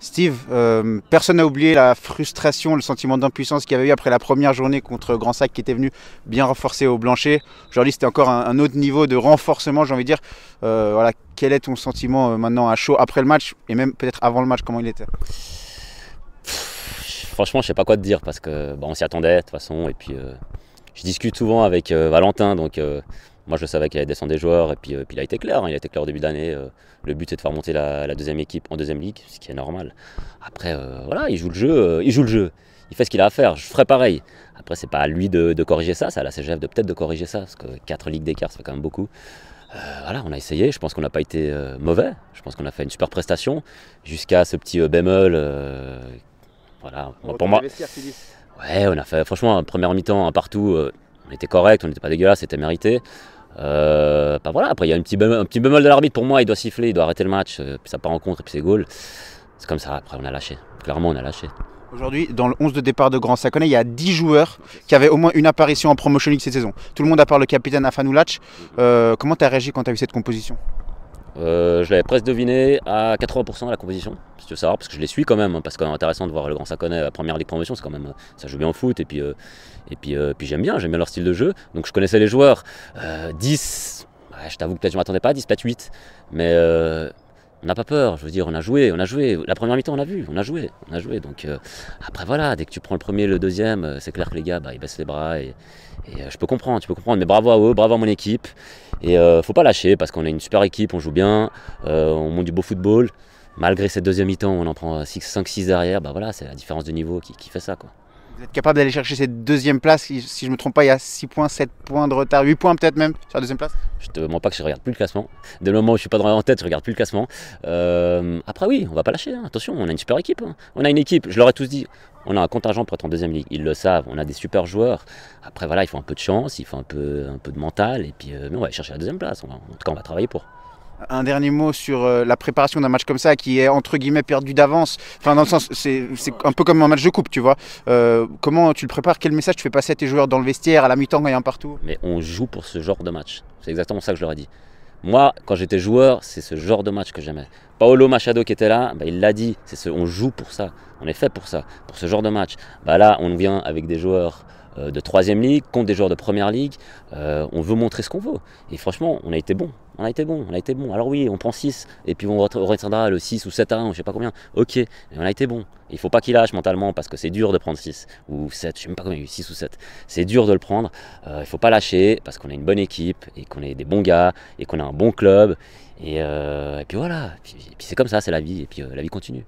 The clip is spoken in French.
Steve, personne n'a oublié la frustration, le sentiment d'impuissance qu'il y avait eu après la première journée contre Grand Sac qui était venu bien renforcer au Blanchet. Aujourd'hui, c'était encore un autre niveau de renforcement, j'ai envie de dire. Voilà, quel est ton sentiment maintenant à chaud après le match et même peut-être avant le match, comment il était? Franchement, je sais pas quoi te dire parce que on s'y attendait de toute façon. Et puis, je discute souvent avec Valentin, donc moi je savais qu'il allait descendre des joueurs. Et puis, il a été clair, hein, il a été clair au début d'année. Le but c'est de faire monter la deuxième équipe en deuxième ligue, ce qui est normal. Après, voilà, il joue le jeu, il fait ce qu'il a à faire. Je ferai pareil. Après, c'est pas à lui de corriger ça, c'est à la CGF de peut-être de corriger ça, parce que 4 ligues d'écart, ça fait quand même beaucoup. Voilà, on a essayé, je pense qu'on n'a pas été mauvais, je pense qu'on a fait une super prestation, jusqu'à ce petit bémol. Voilà, pour moi. Ouais, on a fait, franchement, en première mi-temps, un partout, on était correct, on n'était pas dégueulasse, c'était mérité. Voilà, après, il y a un petit bémol de l'arbitre, pour moi, il doit siffler, il doit arrêter le match, puis ça part en contre, et puis c'est goal. C'est comme ça, après, on a lâché. Clairement, on a lâché. Aujourd'hui, dans le 11 de départ de Grand Saconnet, il y a 10 joueurs qui avaient au moins une apparition en Promotion League cette saison. Tout le monde à part le capitaine Afanoulac. Comment tu as réagi quand tu as vu cette composition? Je l'avais presque deviné à 80% la composition, si tu veux savoir, parce que je les suis quand même, hein, parce que c'est intéressant de voir le Grand Saconnet à première ligue promotion, c'est quand même, ça joue bien au foot, et puis j'aime bien leur style de jeu, donc je connaissais les joueurs. 10, ouais, je t'avoue que peut-être je ne m'attendais pas à 10, peut-être 8, mais on n'a pas peur, je veux dire, on a joué, la première mi-temps on a vu, on a joué, donc après voilà, dès que tu prends le premier, le deuxième, c'est clair que les gars, ils baissent les bras, et je peux comprendre, mais bravo à eux, bravo à mon équipe, et faut pas lâcher, parce qu'on a une super équipe, on joue bien, on monte du beau football, malgré cette deuxième mi-temps, on en prend 5-6 derrière, voilà, c'est la différence de niveau qui fait ça, quoi. Vous êtes capable d'aller chercher cette deuxième place, si je ne me trompe pas, il y a 6 points, 7 points de retard, 8 points peut-être même sur la deuxième place? Je te mens pas que je regarde plus le classement. Dès le moment où je suis pas en tête, je regarde plus le classement. Après oui, on va pas lâcher, hein. Attention, on a une super équipe. Hein. On a une équipe, je leur ai tous dit, on a un contingent pour être en deuxième ligue. Ils le savent, on a des super joueurs. Après voilà, il faut un peu de chance, il faut un peu de mental. Et puis mais on va aller chercher la deuxième place. En tout cas, on va travailler pour. Un dernier mot sur la préparation d'un match comme ça qui est entre guillemets perdu d'avance. Enfin, dans le sens, c'est un peu comme un match de coupe, tu vois. Comment tu le prépares? Quel message tu fais passer à tes joueurs dans le vestiaire, à la mi-temps, quand il y a un partout? Mais on joue pour ce genre de match. C'est exactement ça que je leur ai dit. Moi, quand j'étais joueur, c'est ce genre de match que j'aimais. Paolo Machado qui était là, il l'a dit, on joue pour ça. On est fait pour ça, pour ce genre de match. Là, on vient avec des joueurs de 3e ligue contre des joueurs de première ligue. On veut montrer ce qu'on veut. Et franchement, on a été bon. On a été bon. Alors oui, on prend 6 et puis on retiendra le 6 ou 7-1, je sais pas combien. Ok, mais on a été bon. Il faut pas qu'il lâche mentalement parce que c'est dur de prendre 6 ou 7, je sais même pas combien il y a eu, 6 ou 7. C'est dur de le prendre. Il faut pas lâcher parce qu'on a une bonne équipe et qu'on est des bons gars et qu'on a un bon club. Et puis voilà, puis c'est comme ça, c'est la vie et puis la vie continue.